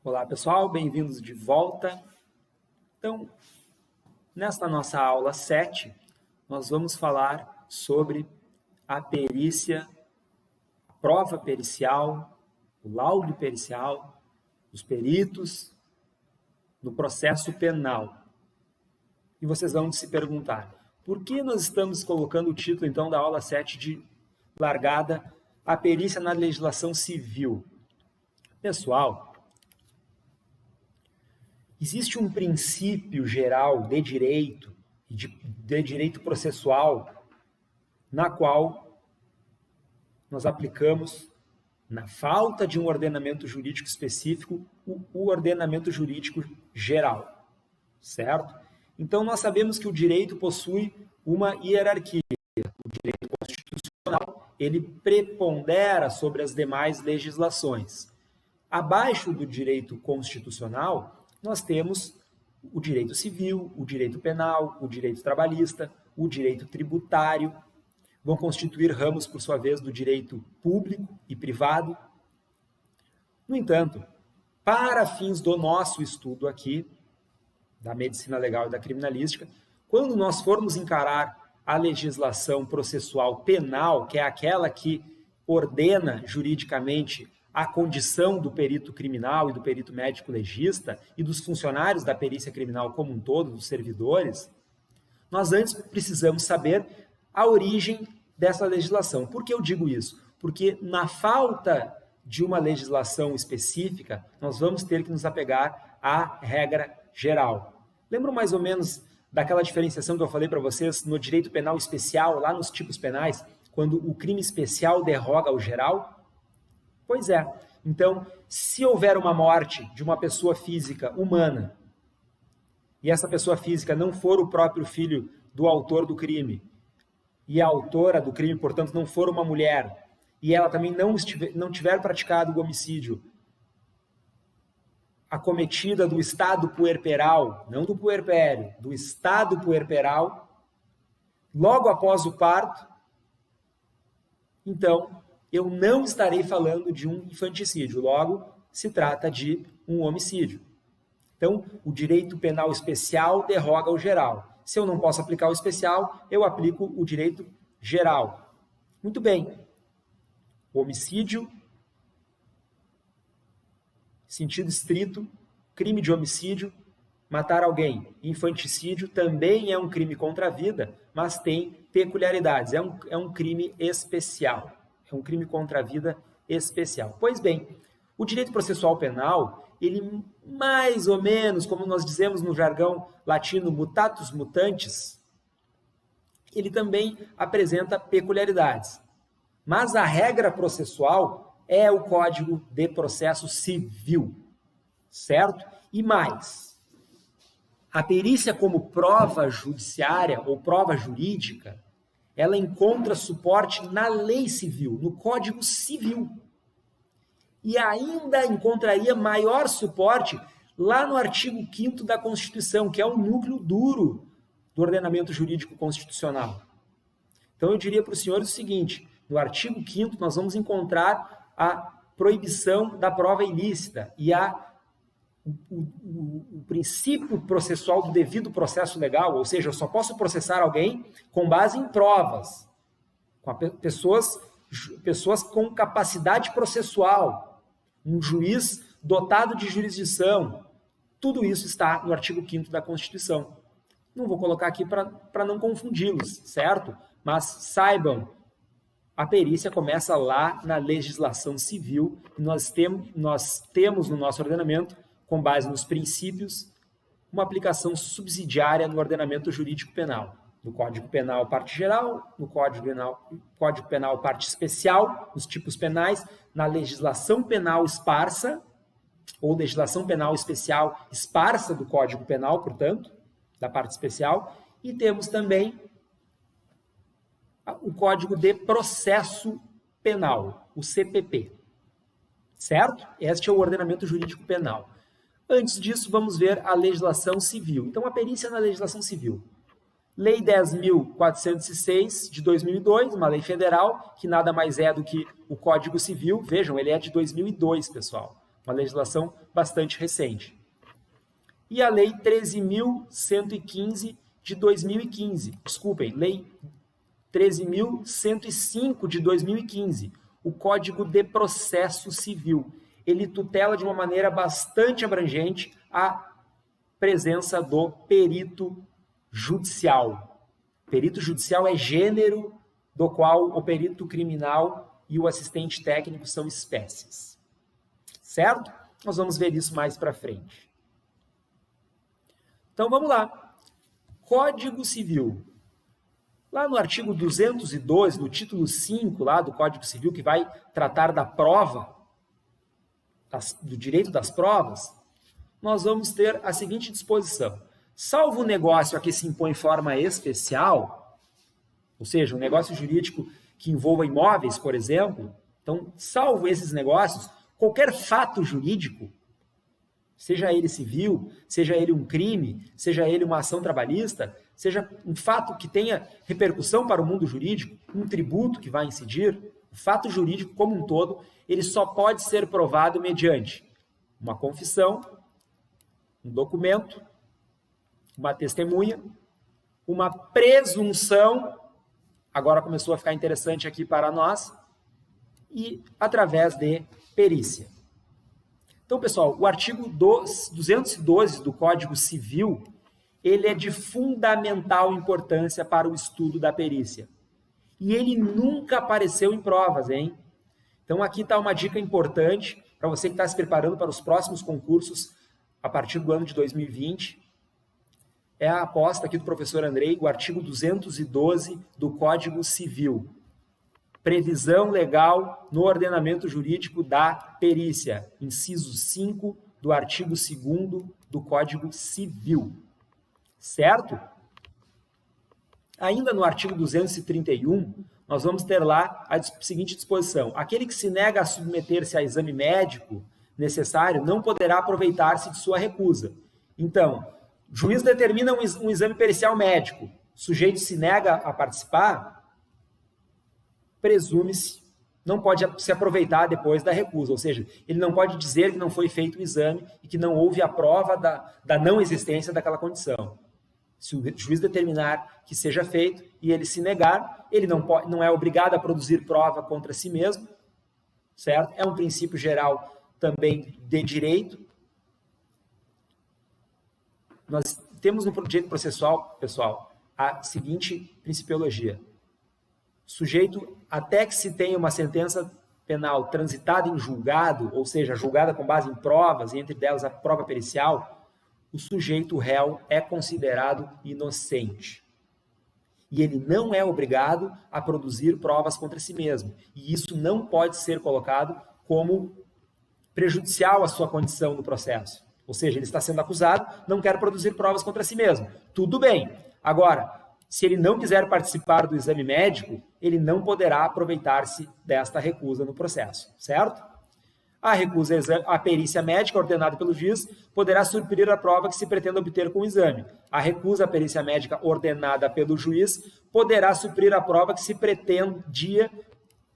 Olá pessoal, bem-vindos de volta. Então, nesta nossa aula 7, nós vamos falar sobre a perícia, a prova pericial, o laudo pericial, os peritos no processo penal. E vocês vão se perguntar, por que nós estamos colocando o título então da aula 7 de largada, a perícia na legislação civil? Pessoal, existe um princípio geral de direito e de direito processual na qual nós aplicamos, na falta de um ordenamento jurídico específico, o ordenamento jurídico geral, certo? Então, nós sabemos que o direito possui uma hierarquia. O direito constitucional, ele prepondera sobre as demais legislações. Abaixo do direito constitucional, nós temos o direito civil, o direito penal, o direito trabalhista, o direito tributário, vão constituir ramos, por sua vez, do direito público e privado. No entanto, para fins do nosso estudo aqui, da medicina legal e da criminalística, quando nós formos encarar a legislação processual penal, que é aquela que ordena juridicamente a condição do perito criminal e do perito médico legista e dos funcionários da perícia criminal como um todo, dos servidores, nós antes precisamos saber a origem dessa legislação. Por que eu digo isso? Porque na falta de uma legislação específica, nós vamos ter que nos apegar à regra geral. Lembram mais ou menos daquela diferenciação que eu falei para vocês no direito penal especial, lá nos tipos penais, quando o crime especial derroga o geral? Pois é. Então, se houver uma morte de uma pessoa física humana e essa pessoa física não for o próprio filho do autor do crime e a autora do crime, portanto, não for uma mulher e ela também não tiver praticado o homicídio acometida do estado puerperal, não do puerpério, do estado puerperal, logo após o parto, então eu não estarei falando de um infanticídio, logo se trata de um homicídio. Então, o direito penal especial derroga o geral. Se eu não posso aplicar o especial, eu aplico o direito geral. Muito bem. Homicídio, sentido estrito, crime de homicídio, matar alguém. Infanticídio também é um crime contra a vida, mas tem peculiaridades, é um crime especial. É um crime contra a vida especial. Pois bem, o direito processual penal, ele mais ou menos, como nós dizemos no jargão latino, mutatis mutandis, ele também apresenta peculiaridades. Mas a regra processual é o Código de Processo Civil, certo? E mais, a perícia como prova judiciária ou prova jurídica, ela encontra suporte na lei civil, no Código Civil. E ainda encontraria maior suporte lá no artigo 5º da Constituição, que é o núcleo duro do ordenamento jurídico constitucional. Então eu diria para os senhores o seguinte, no artigo 5º nós vamos encontrar a proibição da prova ilícita e o princípio processual do devido processo legal, ou seja, eu só posso processar alguém com base em provas, com pessoas com capacidade processual, um juiz dotado de jurisdição. Tudo isso está no artigo 5º da Constituição. Não vou colocar aqui para não confundi-los, certo? Mas saibam, a perícia começa lá na legislação civil e nós temos no nosso ordenamento, com base nos princípios, uma aplicação subsidiária no ordenamento jurídico penal. No Código Penal, parte geral, no Código Penal, parte especial, nos tipos penais, na legislação penal esparsa, ou legislação penal especial esparsa do Código Penal, portanto, da parte especial, e temos também o Código de Processo Penal, o CPP. Certo? Este é o ordenamento jurídico penal. Antes disso, vamos ver a legislação civil. Então, a perícia na legislação civil. Lei 10.406, de 2002, uma lei federal, que nada mais é do que o Código Civil. Vejam, ele é de 2002, pessoal. uma legislação bastante recente. E a Lei 13.115 de 2015, desculpem, Lei 13.105 de 2015, o Código de Processo Civil. Ele tutela de uma maneira bastante abrangente a presença do perito judicial. Perito judicial é gênero do qual o perito criminal e o assistente técnico são espécies. Certo? Nós vamos ver isso mais para frente. Então vamos lá. Código Civil. Lá no artigo 212, no título 5 lá do Código Civil, que vai tratar da prova, do direito das provas, nós vamos ter a seguinte disposição. Salvo o negócio a que se impõe forma especial, ou seja, um negócio jurídico que envolva imóveis, por exemplo, então, salvo esses negócios, qualquer fato jurídico, seja ele civil, seja ele um crime, seja ele uma ação trabalhista, seja um fato que tenha repercussão para o mundo jurídico, um tributo que vai incidir, o fato jurídico como um todo, ele só pode ser provado mediante uma confissão, um documento, uma testemunha, uma presunção, agora começou a ficar interessante aqui para nós, e através de perícia. Então, pessoal, o artigo 212 do Código Civil, ele é de fundamental importância para o estudo da perícia. E ele nunca apareceu em provas, hein? Então, aqui está uma dica importante para você que está se preparando para os próximos concursos a partir do ano de 2020. É a aposta aqui do professor Andrei, o artigo 212 do Código Civil. Previsão legal no ordenamento jurídico da perícia. Inciso 5 do artigo 2º do Código Civil. Certo? Ainda no artigo 231, nós vamos ter lá a seguinte disposição. Aquele que se nega a submeter-se a exame médico necessário não poderá aproveitar-se de sua recusa. Então, o juiz determina um exame pericial médico, o sujeito se nega a participar, presume-se, não pode se aproveitar depois da recusa, ou seja, ele não pode dizer que não foi feito o exame e que não houve a prova da não existência daquela condição. Se o juiz determinar que seja feito e ele se negar, ele não é obrigado a produzir prova contra si mesmo, certo? É um princípio geral também de direito. Nós temos no direito processual, pessoal, a seguinte principiologia. Sujeito, até que se tenha uma sentença penal transitada em julgado, ou seja, julgada com base em provas, e entre delas a prova pericial, o sujeito réu é considerado inocente. E ele não é obrigado a produzir provas contra si mesmo. E isso não pode ser colocado como prejudicial à sua condição no processo. Ou seja, ele está sendo acusado, não quer produzir provas contra si mesmo. Tudo bem. Agora, se ele não quiser participar do exame médico, ele não poderá aproveitar-se desta recusa no processo, certo? A recusa à perícia médica ordenada pelo juiz poderá suprir a prova que se pretende obter com o exame. A recusa à perícia médica ordenada pelo juiz poderá suprir a prova que se pretendia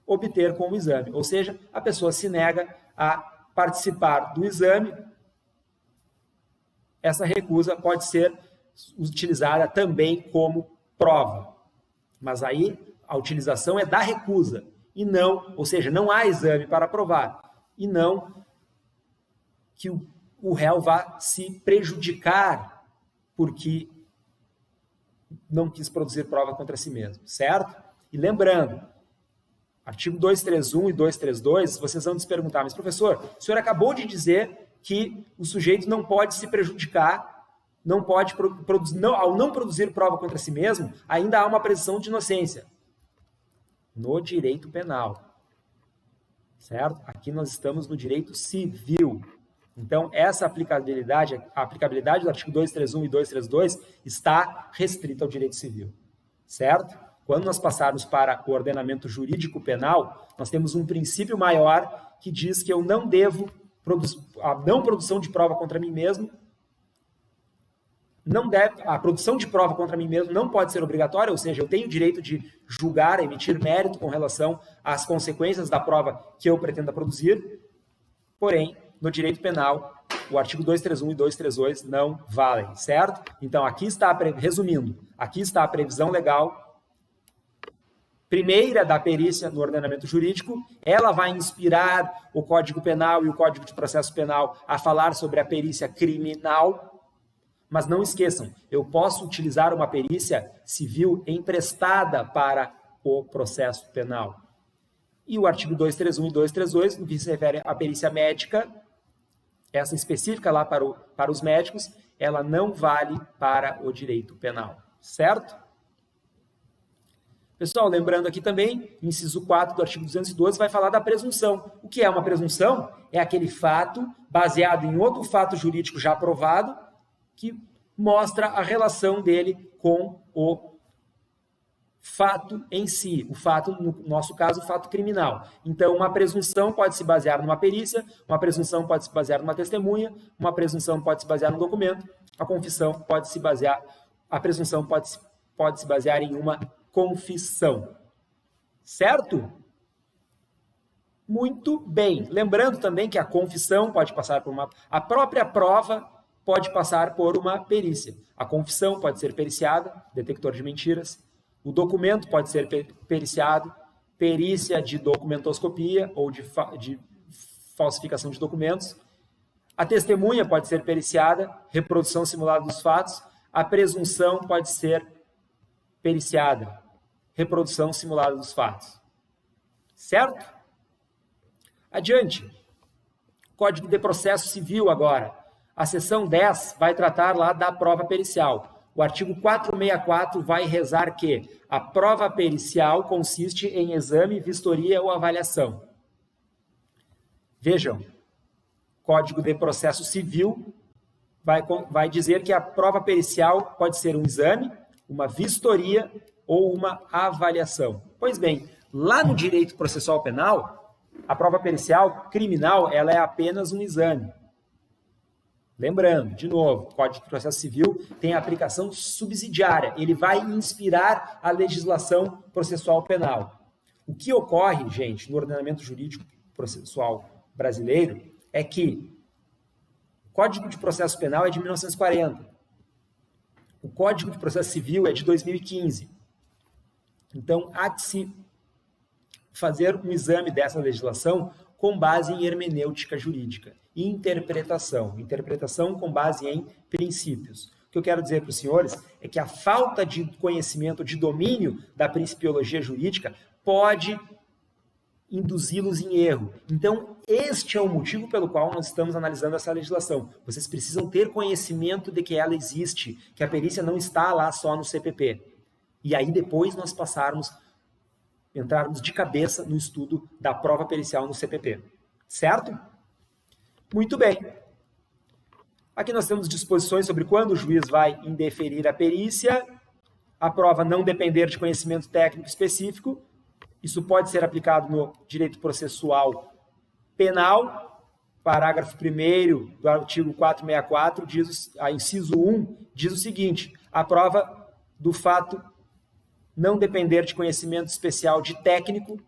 obter com o exame. Ou seja, a pessoa se nega a participar do exame, essa recusa pode ser utilizada também como prova. Mas aí a utilização é da recusa e não, ou seja, não há exame para provar e não que o réu vá se prejudicar porque não quis produzir prova contra si mesmo, certo? E lembrando, artigo 231 e 232, vocês vão se perguntar, mas professor, o senhor acabou de dizer que o sujeito não pode se prejudicar, não pode produzir, ao não produzir prova contra si mesmo, ainda há uma presunção de inocência no direito penal, certo? Aqui nós estamos no direito civil. Então, essa aplicabilidade, a aplicabilidade do artigo 231 e 232 está restrita ao direito civil, certo? Quando nós passarmos para o ordenamento jurídico penal, nós temos um princípio maior que diz que eu não devo a não produção de prova contra mim mesmo, a produção de prova contra mim mesmo não pode ser obrigatória, ou seja, eu tenho o direito de julgar, emitir mérito com relação às consequências da prova que eu pretenda produzir, porém, no direito penal, o artigo 231 e 232 não valem, certo? Então, aqui está, resumindo, aqui está a previsão legal primeira da perícia no ordenamento jurídico. Ela vai inspirar o Código Penal e o Código de Processo Penal a falar sobre a perícia criminal. Mas não esqueçam, eu posso utilizar uma perícia civil emprestada para o processo penal. E o artigo 231 e 232, no que se refere à perícia médica, essa específica lá para os médicos, ela não vale para o direito penal, certo? Pessoal, lembrando aqui também, o inciso 4 do artigo 212 vai falar da presunção. O que é uma presunção? É aquele fato baseado em outro fato jurídico já provado que mostra a relação dele com o fato em si, o fato, no nosso caso, o fato criminal. Então, uma presunção pode se basear numa perícia, uma presunção pode se basear numa testemunha, uma presunção pode se basear num documento, a confissão pode se basear, a presunção pode se basear em uma confissão. Certo? Muito bem. Lembrando também que a confissão pode passar por a própria prova pode passar por uma perícia. A confissão pode ser periciada, detector de mentiras. O documento pode ser periciado, perícia de documentoscopia ou de falsificação de documentos. A testemunha pode ser periciada, reprodução simulada dos fatos. A presunção pode ser periciada, reprodução simulada dos fatos. Certo? Adiante. Código de Processo Civil agora. A seção 10 vai tratar lá da prova pericial. O artigo 464 vai rezar que a prova pericial consiste em exame, vistoria ou avaliação. Vejam, Código de Processo Civil vai dizer que a prova pericial pode ser um exame, uma vistoria ou uma avaliação. Pois bem, lá no direito processual penal, a prova pericial criminal ela é apenas um exame. Lembrando, de novo, o Código de Processo Civil tem aplicação subsidiária. Ele vai inspirar a legislação processual penal. O que ocorre, gente, no ordenamento jurídico processual brasileiro é que o Código de Processo Penal é de 1940. O Código de Processo Civil é de 2015. Então, há que se fazer um exame dessa legislação com base em hermenêutica jurídica. Interpretação com base em princípios. O que eu quero dizer para os senhores é que a falta de conhecimento, de domínio da principiologia jurídica pode induzi-los em erro. Então, este é o motivo pelo qual nós estamos analisando essa legislação. Vocês precisam ter conhecimento de que ela existe, que a perícia não está lá só no CPP. E aí depois nós entrarmos de cabeça no estudo da prova pericial no CPP. Certo? Muito bem. Aqui nós temos disposições sobre quando o juiz vai indeferir a perícia, a prova não depender de conhecimento técnico específico. Isso pode ser aplicado no direito processual penal. Parágrafo 1º do artigo 464, inciso 1, diz o seguinte: a prova do fato não depender de conhecimento especial de técnico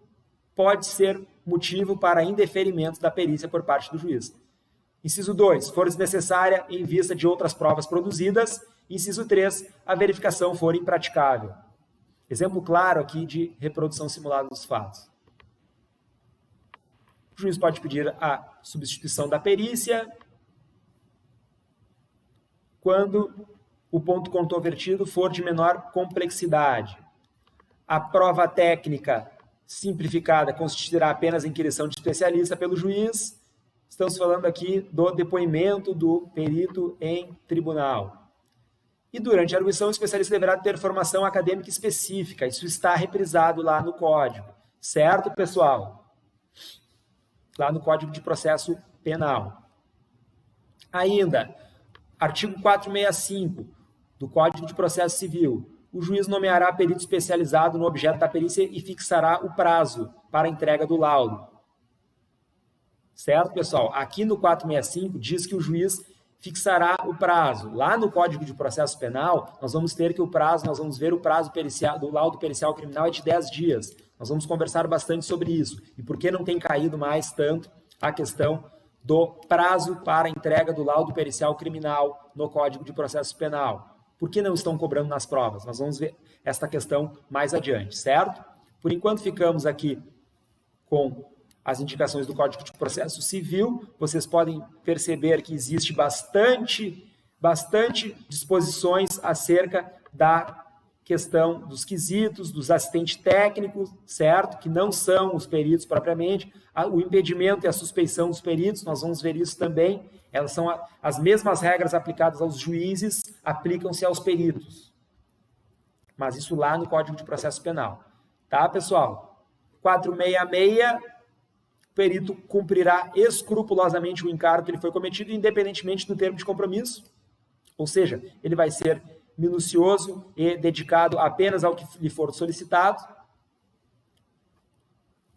pode ser motivo para indeferimento da perícia por parte do juiz. Inciso 2, for desnecessária em vista de outras provas produzidas. Inciso 3, a verificação for impraticável. Exemplo claro aqui de reprodução simulada dos fatos. O juiz pode pedir a substituição da perícia quando o ponto controvertido for de menor complexidade. A prova técnica simplificada consistirá apenas em inquirição de especialista pelo juiz. Estamos falando aqui do depoimento do perito em tribunal. E durante a arguição, o especialista deverá ter formação acadêmica específica. Isso está reprisado lá no Código. Certo, pessoal? Lá no Código de Processo Penal. Ainda, artigo 465 do Código de Processo Civil. O juiz nomeará perito especializado no objeto da perícia e fixará o prazo para a entrega do laudo. Certo, pessoal? Aqui no 465 diz que o juiz fixará o prazo. Lá no Código de Processo Penal, nós vamos ver o prazo pericial, do laudo pericial criminal é de 10 dias. Nós vamos conversar bastante sobre isso. E por que não tem caído mais tanto a questão do prazo para a entrega do laudo pericial criminal no Código de Processo Penal. Por que não estão cobrando nas provas? Nós vamos ver esta questão mais adiante, certo? Por enquanto ficamos aqui com as indicações do Código de Processo Civil. Vocês podem perceber que existe bastante disposições acerca da questão dos quesitos, dos assistentes técnicos, certo? Que não são os peritos propriamente. O impedimento e a suspeição dos peritos, nós vamos ver isso também. Elas são as mesmas regras aplicadas aos juízes, aplicam-se aos peritos. Mas isso lá no Código de Processo Penal. Tá, pessoal? 466, o perito cumprirá escrupulosamente o encargo que ele foi cometido, independentemente do termo de compromisso. Ou seja, ele vai ser minucioso e dedicado apenas ao que lhe for solicitado.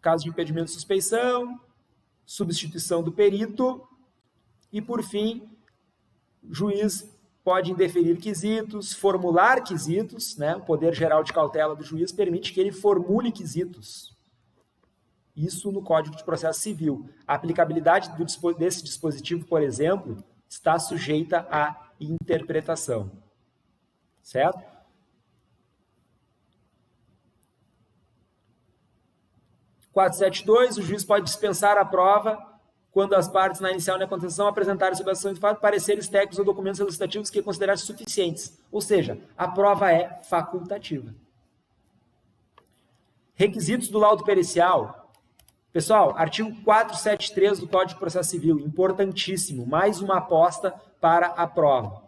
Caso de impedimento de suspeição, substituição do perito e, por fim, o juiz pode indeferir quesitos, formular quesitos, né? O poder geral de cautela do juiz permite que ele formule quesitos. Isso no Código de Processo Civil. A aplicabilidade desse dispositivo, por exemplo, está sujeita à interpretação. Certo? Artigo 472, o juiz pode dispensar a prova quando as partes na inicial e na contestação apresentarem sob a ação de fato pareceres técnicos ou documentos elucidativos que considerarem suficientes. Ou seja, a prova é facultativa. Requisitos do laudo pericial. Pessoal, artigo 473 do Código de Processo Civil, importantíssimo, mais uma aposta para a prova.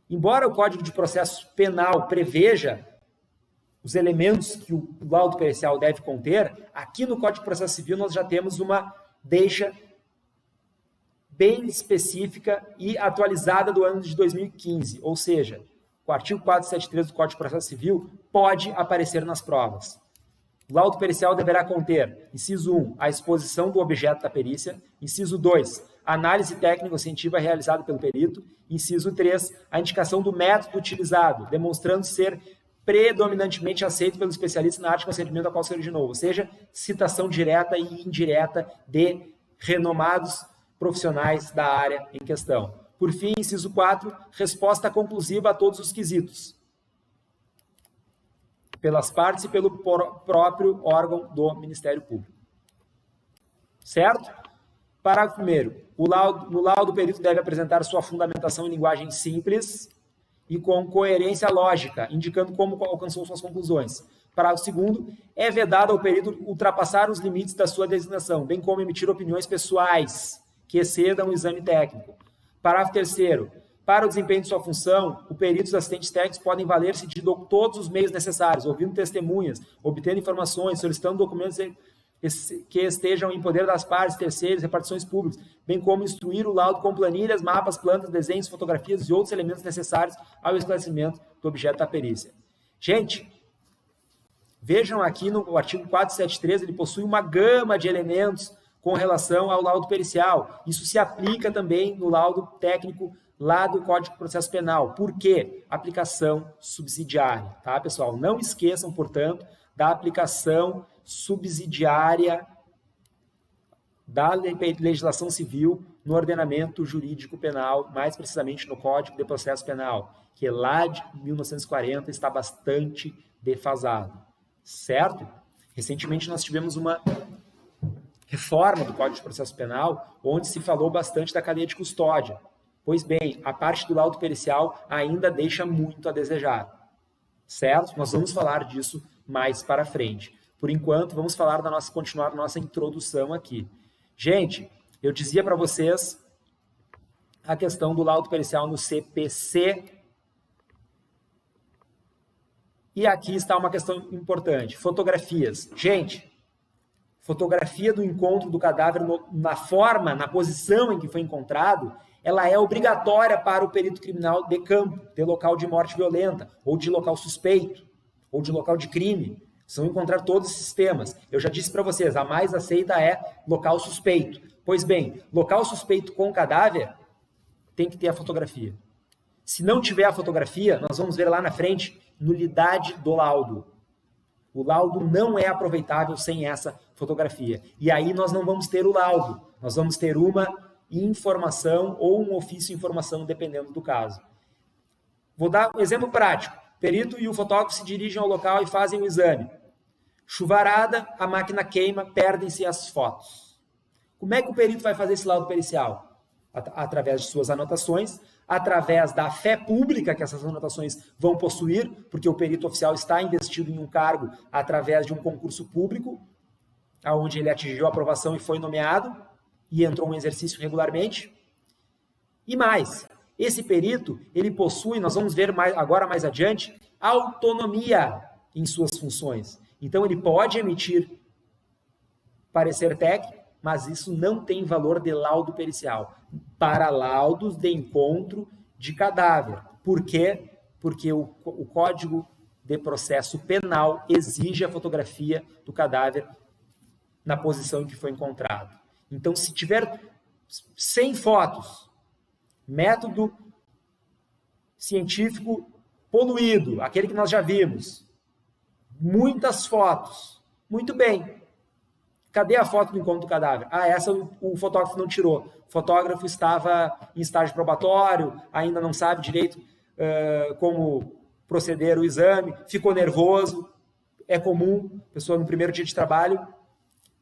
Embora o Código de Processo Penal preveja os elementos que o laudo pericial deve conter, aqui no Código de Processo Civil nós já temos uma deixa bem específica e atualizada do ano de 2015, ou seja, o artigo 473 do Código de Processo Civil pode aparecer nas provas. O laudo pericial deverá conter, inciso 1, a exposição do objeto da perícia, inciso 2, a análise técnico-científica realizada pelo perito, inciso 3, a indicação do método utilizado, demonstrando ser predominantemente aceito pelo especialista na arte de procedimento a qual se originou, ou seja, citação direta e indireta de renomados profissionais da área em questão. Por fim, inciso 4, resposta conclusiva a todos os quesitos, pelas partes e pelo próprio órgão do Ministério Público. Certo? Parágrafo 1º. No laudo, o perito deve apresentar sua fundamentação em linguagem simples e com coerência lógica, indicando como alcançou suas conclusões. Parágrafo 2º. É vedado ao perito ultrapassar os limites da sua designação, bem como emitir opiniões pessoais que excedam o exame técnico. Parágrafo 3º. Para o desempenho de sua função, o perito e os assistentes técnicos podem valer-se de todos os meios necessários, ouvindo testemunhas, obtendo informações, solicitando documentos que estejam em poder das partes, terceiros, repartições públicas, bem como instruir o laudo com planilhas, mapas, plantas, desenhos, fotografias e outros elementos necessários ao esclarecimento do objeto da perícia. Gente, vejam aqui no artigo 473, ele possui uma gama de elementos com relação ao laudo pericial. Isso se aplica também no laudo técnico lá do Código de Processo Penal. Por quê? Aplicação subsidiária, tá, pessoal? Não esqueçam, portanto, da aplicação subsidiária da legislação civil no ordenamento jurídico penal, mais precisamente no Código de Processo Penal, que lá de 1940 está bastante defasado, certo? Recentemente nós tivemos uma reforma do Código de Processo Penal, onde se falou bastante da cadeia de custódia. Pois bem, a parte do laudo pericial ainda deixa muito a desejar, certo? Nós vamos falar disso mais para frente. Por enquanto, vamos continuar nossa introdução aqui. Gente, eu dizia para vocês a questão do laudo pericial no CPC. E aqui está uma questão importante. Fotografias. Gente, fotografia do encontro do cadáver na forma, na posição em que foi encontrado, ela é obrigatória para o perito criminal de campo, de local de morte violenta, ou de local suspeito, ou de local de crime. Vocês vão encontrar todos esses temas. Eu já disse para vocês, a mais aceita é local suspeito. Pois bem, local suspeito com cadáver tem que ter a fotografia. Se não tiver a fotografia, nós vamos ver lá na frente, nulidade do laudo. O laudo não é aproveitável sem essa fotografia. E aí nós não vamos ter o laudo, nós vamos ter uma informação ou um ofício informação, dependendo do caso. Vou dar um exemplo prático. O perito e o fotógrafo se dirigem ao local e fazem o exame. Chuvarada, a máquina queima, perdem-se as fotos. Como é que o perito vai fazer esse laudo pericial? Através de suas anotações, através da fé pública que essas anotações vão possuir, porque o perito oficial está investido em um cargo através de um concurso público, onde ele atingiu a aprovação e foi nomeado, e entrou em exercício regularmente. E mais, esse perito, ele possui, nós vamos ver agora mais adiante, autonomia em suas funções. Então, ele pode emitir parecer técnico, mas isso não tem valor de laudo pericial, para laudos de encontro de cadáver. Por quê? Porque o Código de Processo Penal exige a fotografia do cadáver na posição em que foi encontrado. Então, se tiver 100 fotos, método científico poluído, aquele que nós já vimos, muitas fotos, muito bem. Cadê a foto do encontro do cadáver? Essa o fotógrafo não tirou. O fotógrafo estava em estágio probatório, ainda não sabe direito como proceder o exame, ficou nervoso, é comum, pessoa no primeiro dia de trabalho,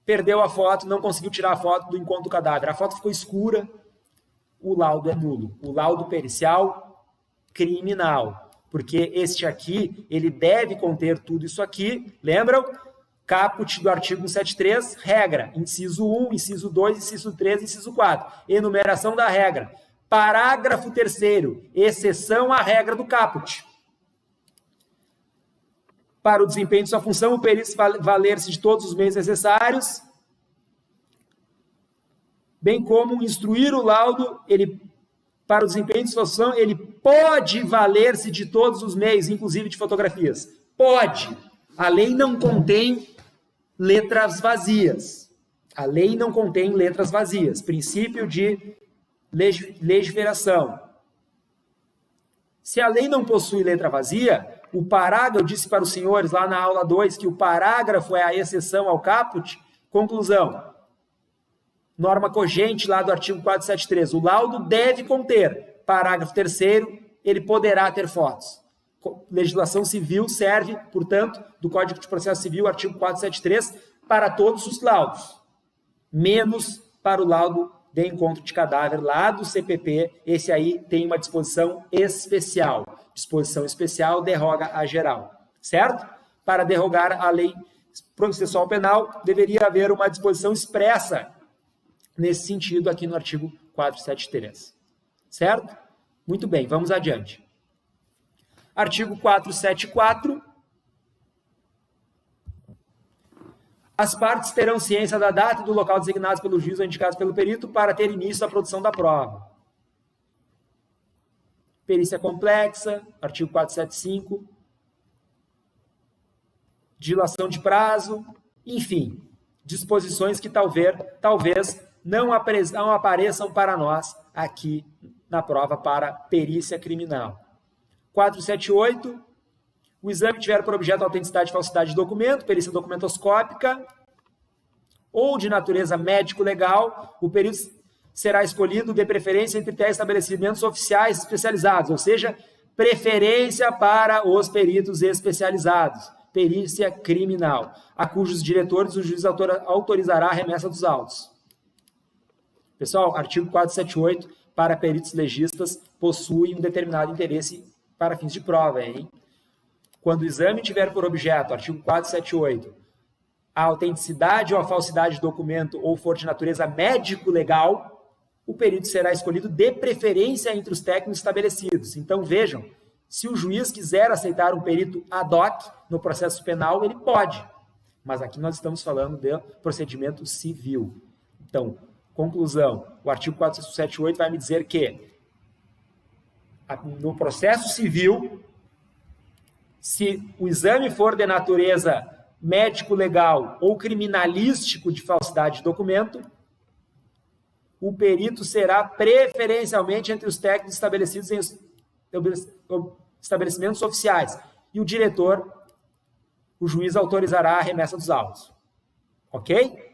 perdeu a foto, não conseguiu tirar a foto do encontro do cadáver. A foto ficou escura, o laudo é nulo. O laudo pericial criminal, porque este aqui, ele deve conter tudo isso aqui, lembram? Caput do artigo 173, regra, inciso 1, inciso 2, inciso 3, inciso 4. Enumeração da regra. Parágrafo 3º, exceção à regra do caput. Para o desempenho de sua função, o perito valer-se de todos os meios necessários, bem como instruir o laudo, para o desempenho de sua função, ele pode valer-se de todos os meios, inclusive de fotografias. Pode. A lei não contém letras vazias. A lei não contém letras vazias. Princípio de legiferação. Se a lei não possui letra vazia, o parágrafo, eu disse para os senhores lá na aula 2 que o parágrafo é a exceção ao caput. Conclusão. Norma cogente lá do artigo 473. O laudo deve conter. Parágrafo 3º, ele poderá ter fotos. Legislação civil serve, portanto, do Código de Processo Civil, artigo 473, para todos os laudos, menos para o laudo de encontro de cadáver lá do CPP. Esse aí tem uma disposição especial. Disposição especial derroga a geral, certo? Para derrogar a lei processual penal, deveria haver uma disposição expressa nesse sentido aqui no artigo 473, certo? Muito bem, vamos adiante. Artigo 474. As partes terão ciência da data e do local designados pelo juiz ou indicados pelo perito para ter início à produção da prova. Perícia complexa, artigo 475. Dilação de prazo, enfim, disposições que talvez não apareçam para nós aqui na prova para perícia criminal. 478, o exame tiver por objeto a autenticidade e falsidade de documento, perícia documentoscópica, ou de natureza médico-legal, o perito será escolhido de preferência entre 10 estabelecimentos oficiais especializados, ou seja, preferência para os peritos especializados, perícia criminal, a cujos diretores o juiz autorizará a remessa dos autos. Pessoal, artigo 478, para peritos legistas, possui um determinado interesse para fins de prova, hein? Quando o exame tiver por objeto, artigo 478, a autenticidade ou a falsidade de documento ou for de natureza médico-legal, o perito será escolhido de preferência entre os técnicos estabelecidos. Então, vejam, se o juiz quiser aceitar um perito ad hoc no processo penal, ele pode. Mas aqui nós estamos falando de procedimento civil. Então, conclusão, o artigo 478 vai me dizer que no processo civil, se o exame for de natureza médico-legal ou criminalístico de falsidade de documento, o perito será preferencialmente entre os técnicos estabelecidos em estabelecimentos oficiais e o diretor, o juiz autorizará a remessa dos autos. Ok?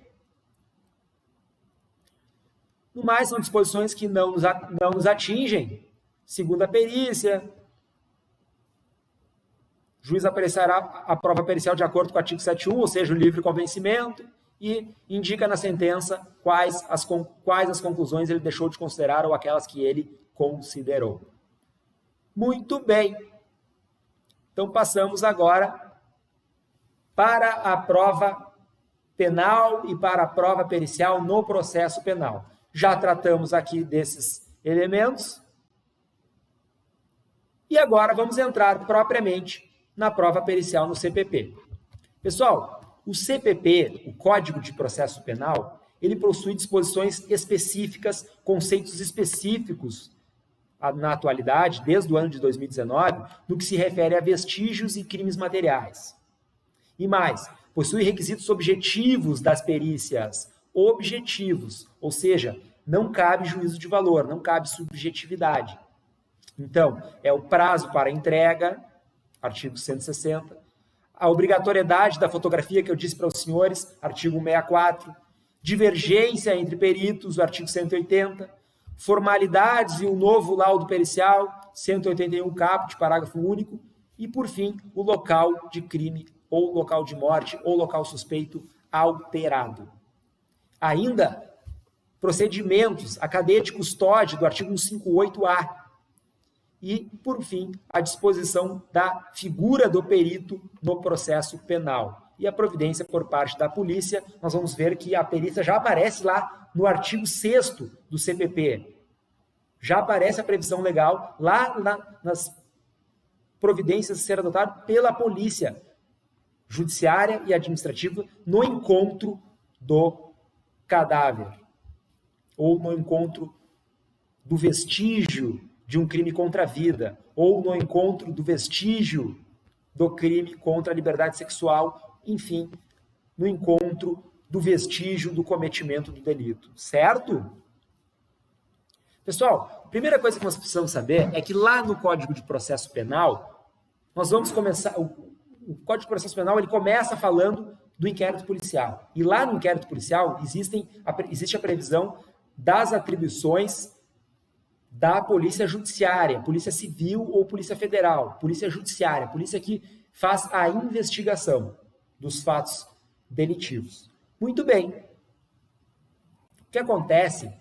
No mais, são disposições que não nos atingem. Segundo a perícia, o juiz apreciará a prova pericial de acordo com o artigo 7.1, ou seja, o livre convencimento, e indica na sentença quais as conclusões ele deixou de considerar ou aquelas que ele considerou. Muito bem. Então, passamos agora para a prova penal e para a prova pericial no processo penal. Já tratamos aqui desses elementos. E agora vamos entrar propriamente na prova pericial no CPP. Pessoal, o CPP, o Código de Processo Penal, ele possui disposições específicas, conceitos específicos na atualidade, desde o ano de 2019, no que se refere a vestígios e crimes materiais. E mais, possui requisitos objetivos das perícias, objetivos, ou seja, não cabe juízo de valor, não cabe subjetividade. Então, é o prazo para entrega, artigo 160, a obrigatoriedade da fotografia que eu disse para os senhores, artigo 164, divergência entre peritos, o artigo 180, formalidades e o novo laudo pericial, 181 caput, parágrafo único, e, por fim, o local de crime ou local de morte ou local suspeito alterado. Ainda, procedimentos, a cadeia de custódia do artigo 158-A. E, por fim, a disposição da figura do perito no processo penal. E a providência por parte da polícia, nós vamos ver que a perícia já aparece lá no artigo 6º do CPP. Já aparece a previsão legal lá nas providências a ser adotadas pela polícia judiciária e administrativa no encontro do cadáver ou no encontro do vestígio de um crime contra a vida, ou no encontro do vestígio do crime contra a liberdade sexual, enfim, no encontro do vestígio do cometimento do delito, certo? Pessoal, a primeira coisa que nós precisamos saber é que lá no Código de Processo Penal, nós vamos começar, o Código de Processo Penal ele começa falando do inquérito policial, e lá no inquérito policial existe a previsão das atribuições da polícia judiciária, polícia civil ou polícia federal, polícia judiciária, polícia que faz a investigação dos fatos delitivos. Muito bem. O que acontece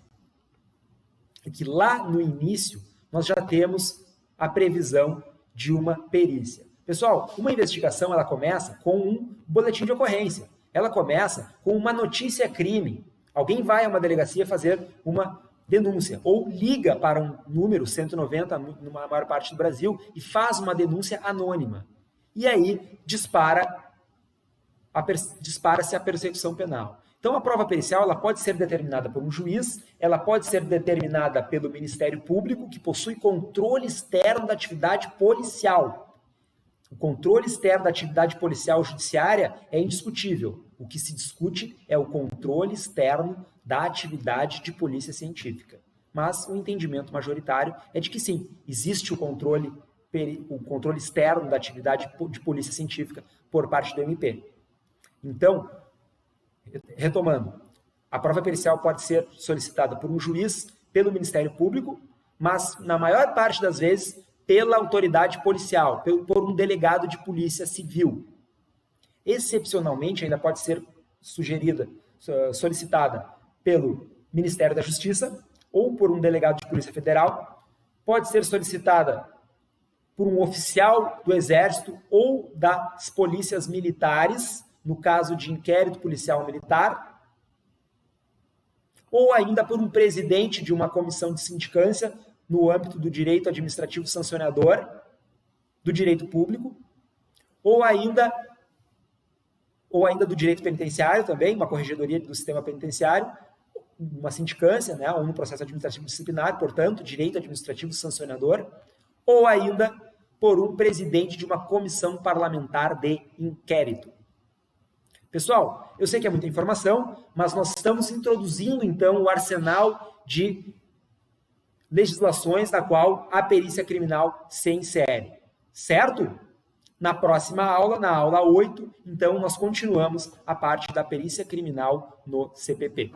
é que lá no início nós já temos a previsão de uma perícia. Pessoal, uma investigação ela começa com um boletim de ocorrência. Ela começa com uma notícia crime. Alguém vai a uma delegacia fazer uma denúncia, ou liga para um número 190, numa maior parte do Brasil, e faz uma denúncia anônima. E aí dispara-se a persecução penal. Então, a prova pericial ela pode ser determinada por um juiz, ela pode ser determinada pelo Ministério Público, que possui controle externo da atividade policial. O controle externo da atividade policial judiciária é indiscutível. O que se discute é o controle externo da atividade de polícia científica. Mas o entendimento majoritário é de que sim, existe o controle externo da atividade de polícia científica por parte do MP. Então, retomando, a prova pericial pode ser solicitada por um juiz, pelo Ministério Público, mas na maior parte das vezes pela autoridade policial, por um delegado de polícia civil. Excepcionalmente, ainda pode ser solicitada pelo Ministério da Justiça ou por um delegado de Polícia Federal, pode ser solicitada por um oficial do Exército ou das polícias militares, no caso de inquérito policial militar, ou ainda por um presidente de uma comissão de sindicância no âmbito do direito administrativo sancionador, do direito público, ou ainda do direito penitenciário também, uma corregedoria do sistema penitenciário, uma sindicância, né, ou um processo administrativo disciplinar, portanto, direito administrativo sancionador, ou ainda por um presidente de uma comissão parlamentar de inquérito. Pessoal, eu sei que é muita informação, mas nós estamos introduzindo, então, o arsenal de legislações da qual a perícia criminal se insere, certo? Na próxima aula, na aula 8, então, nós continuamos a parte da perícia criminal no CPP.